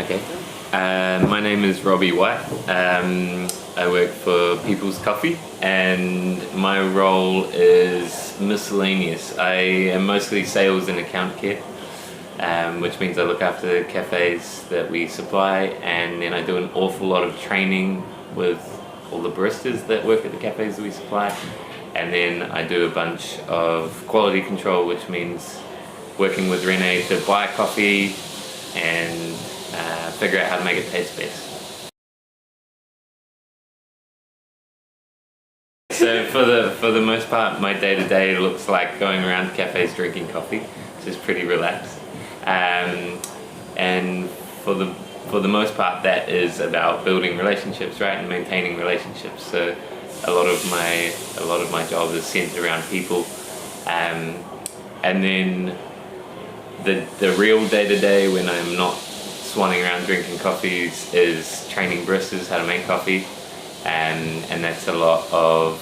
Okay. My name is Robbie Whyte. I work for People's Coffee and my role is miscellaneous. I am mostly sales and account care, which means I look after the cafes that we supply, and then I do an awful lot of training with all the baristas that work at the cafes that we supply, and then I do a bunch of quality control, which means working with Renee to buy coffee and figure out how to make it taste best. So for the most part, my day-to-day looks like going around cafes drinking coffee, which is pretty relaxed. And for the most part, that is about building relationships, right, and maintaining relationships. So a lot of my job is centered around people, and then the real day-to-day when I'm not swanning around drinking coffees is training baristas how to make coffee, and that's a lot of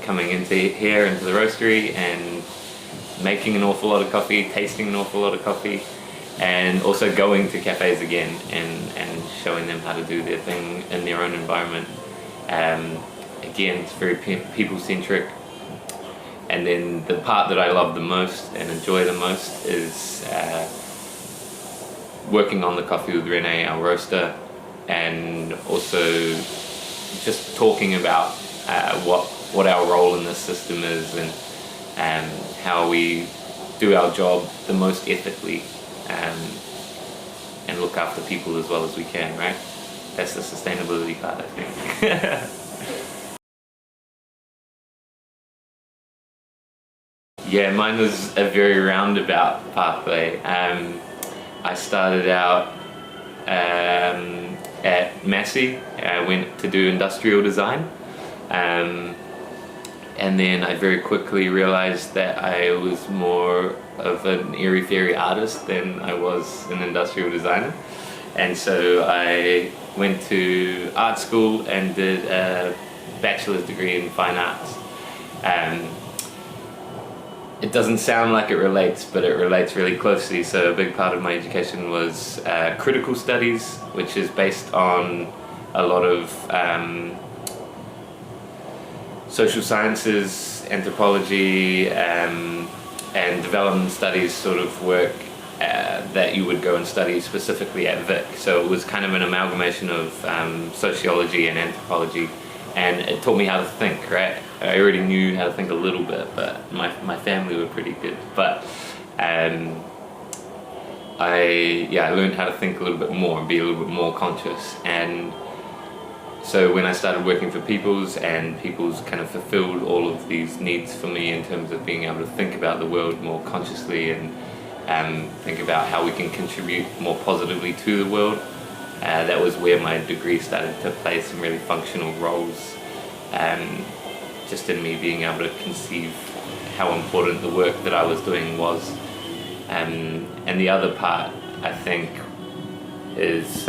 coming into the roastery and making an awful lot of coffee, tasting an awful lot of coffee, and also going to cafes again and showing them how to do their thing in their own environment. Again, it's very people-centric. And then the part that I love the most and enjoy the most is working on the coffee with Renee, our roaster, and also just talking about what our role in this system is and how we do our job the most ethically, and look after people as well as we can, right? That's the sustainability part, I think. Yeah, mine was a very roundabout pathway. I started out at Massey. I went to do industrial design, and then I very quickly realized that I was more of an airy-fairy artist than I was an industrial designer, and so I went to art school and did a bachelor's degree in fine arts. It doesn't sound like it relates, but it relates really closely. So a big part of my education was critical studies, which is based on a lot of social sciences, anthropology, and development studies sort of work that you would go and study specifically at Vic. So it was kind of an amalgamation of sociology and anthropology, and it taught me how to think, right? I already knew how to think a little bit, but my family were pretty good. But I learned how to think a little bit more, be a little bit more conscious. And so when I started working for People's, and People's kind of fulfilled all of these needs for me in terms of being able to think about the world more consciously and think about how we can contribute more positively to the world, that was where my degree started to play some really functional roles. Just in me being able to conceive how important the work that I was doing was. And the other part, I think, is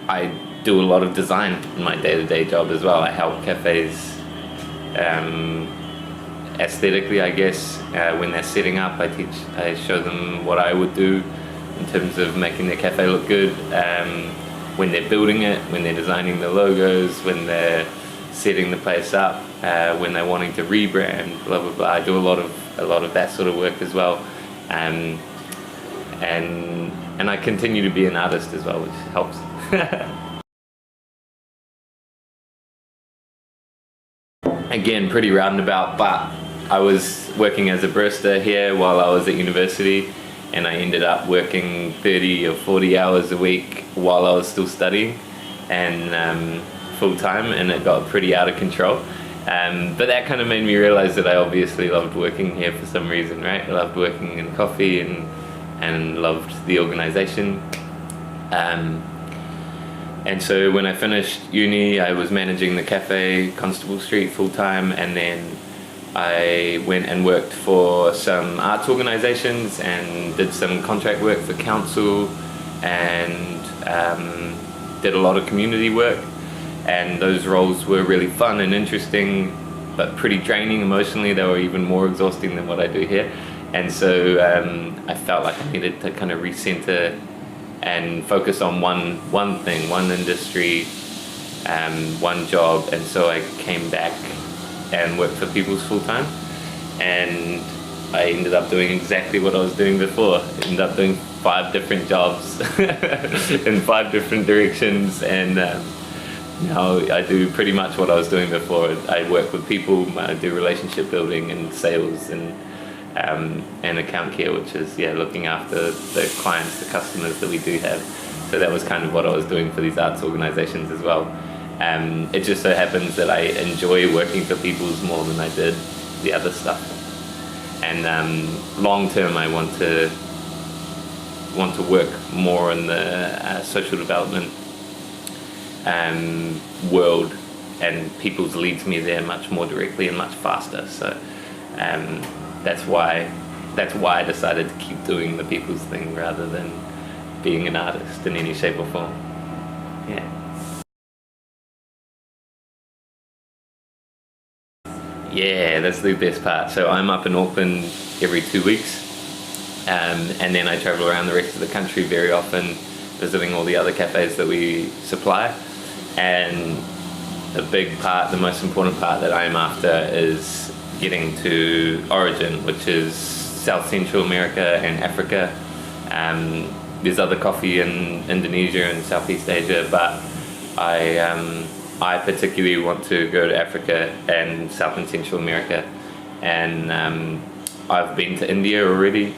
I do a lot of design in my day-to-day job as well. I help cafes aesthetically, I guess. When they're setting up, I show them what I would do in terms of making their cafe look good. When they're building it, when they're designing the logos, when they're setting the place up, when they're wanting to rebrand, blah blah blah. I do a lot of that sort of work as well, and I continue to be an artist as well, which helps. Again, pretty roundabout, but I was working as a barista here while I was at university, and I ended up working 30 or 40 hours a week while I was still studying, and full-time, and it got pretty out of control. But that kind of made me realize that I obviously loved working here for some reason, right? I loved working in coffee and loved the organization. And so when I finished uni, I was managing the cafe Constable Street full-time, and then I went and worked for some arts organizations and did some contract work for council, and did a lot of community work, and those roles were really fun and interesting, but pretty draining emotionally. They were even more exhausting than what I do here. And so I felt like I needed to kind of recenter and focus on one thing, one industry, one job. And so I came back and worked for People's full time, and I ended up doing exactly what I was doing before. Ended up doing 5 different jobs in 5 different directions, and now I do pretty much what I was doing before. I work with people, I do relationship building and sales and account care, which is looking after the clients, the customers that we do have. So that was kind of what I was doing for these arts organizations as well. It just so happens that I enjoy working for People's more than I did the other stuff. And long term, I want to work more in the social development world, and People's leads me there much more directly and much faster. So that's why I decided to keep doing the People's thing rather than being an artist in any shape or form. Yeah. Yeah, that's the best part. So I'm up in Auckland every 2 weeks, and then I travel around the rest of the country very often, visiting all the other cafes that we supply. And the most important part that I'm after is getting to origin, which is South Central America and Africa. There's other coffee in Indonesia and Southeast Asia, but I particularly want to go to Africa and South and Central America. And I've been to India already,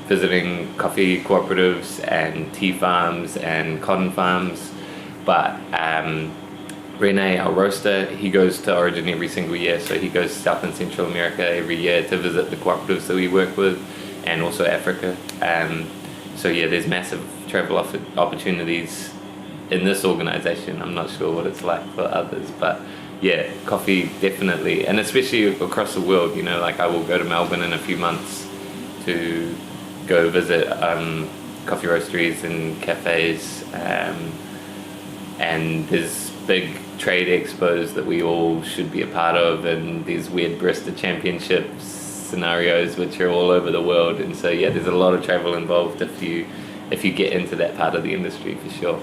visiting coffee cooperatives and tea farms and cotton farms. But Rene, our roaster, he goes to Origin every single year, so he goes to South and Central America every year to visit the cooperatives that we work with, and also Africa. So yeah, there's massive travel opportunities in this organization. I'm not sure what it's like for others, but yeah, coffee definitely, and especially across the world. Like I will go to Melbourne in a few months to go visit coffee roasteries and cafes, and there's big trade expos that we all should be a part of, and these weird barista championships scenarios which are all over the world. And so yeah, there's a lot of travel involved if you get into that part of the industry, for sure.